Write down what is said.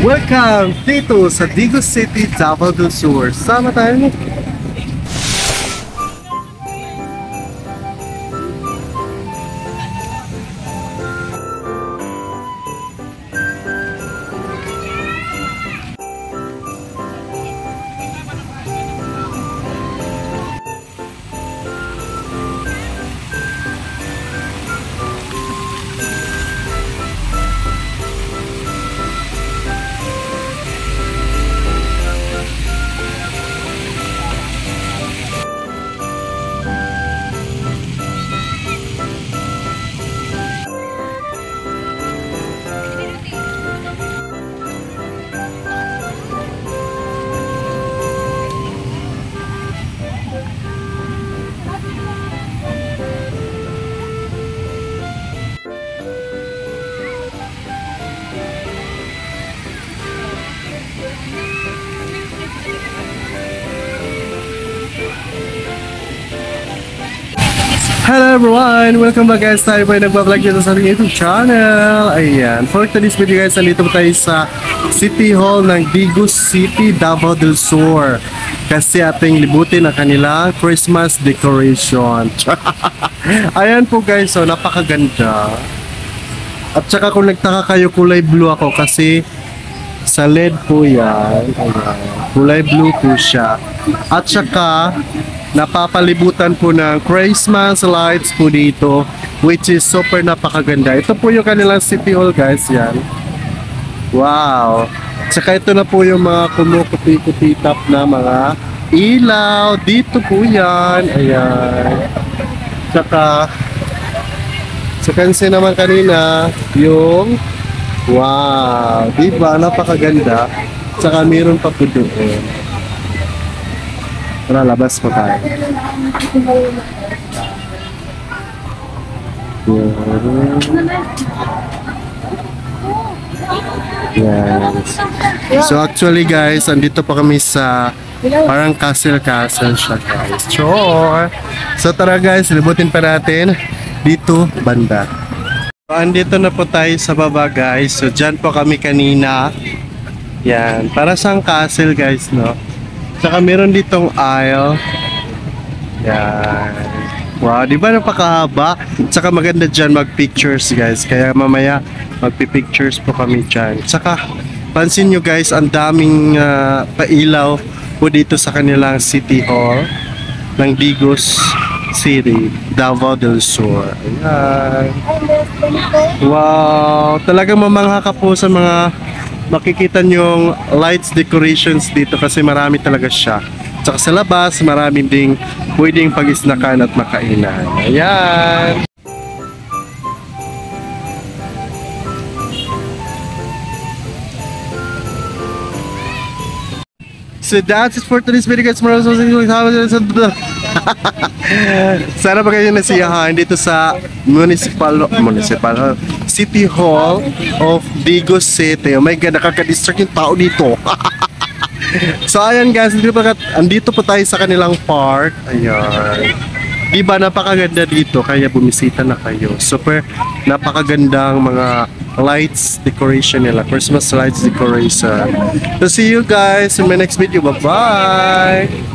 Welcome dito sa Digos City, Davao del Sur. Sama tayo. Hello everyone! Welcome back guys! Tayo po ay nagbablog dito sa ating YouTube channel. Ayan. For today's video guys, nandito po tayo sa City Hall ng Digos City, Davao del Sur. Kasi ating libutin ang kanilang Christmas decoration. Ayan po guys, so napakaganda. At saka kung nagtaka kayo, kulay blue ako kasi sa LED po yan. Ayan. Kulay blue po siya. At saka napapalibutan po ng Christmas lights po dito, which is super napakaganda. Ito po yung kanilang City Hall guys, yan. Wow! Tsaka ito na po yung mga kumukuti-kutitap na mga ilaw. Dito po yan. Ayan. Tsaka naman kanina yung wow! Diba? Napakaganda. Tsaka meron pa po doon. Tara, labas po tayo. Yes. So actually guys, andito pa kami sa parang castle siya guys. Sure. So tara guys, libutin pa natin dito banda. So, andito na po tayo sa baba guys. So dyan po kami kanina. Yan, para sang castle guys, no? Saka meron ditong aisle. Yan. Wow, di ba napakahaba? Saka maganda dyan mag-pictures guys. Kaya mamaya magpi-pictures po kami dyan. Saka pansin nyo guys, ang daming pailaw po dito sa kanilang City Hall ng Digos City, Davao del Sur. Ayan. Wow, talagang mamangha ka po sa mga makikita nyong lights decorations dito kasi marami talaga siya. Tsaka sa labas, marami ding pwedeng pag-isnakan at makainan. Ayan! So that's it for today's video guys. Sana ba kayo nasiyahan dito sa Municipal City Hall of Digos City. Oh my god, nakaka-distract yung tao dito. So ayan guys, andito po tayo sa kanilang park. Ayan. Diba napakaganda dito, kaya bumisita na kayo. Super napakagandang mga lights decoration nila, Christmas lights decoration. So see you guys in my next video. Bye bye.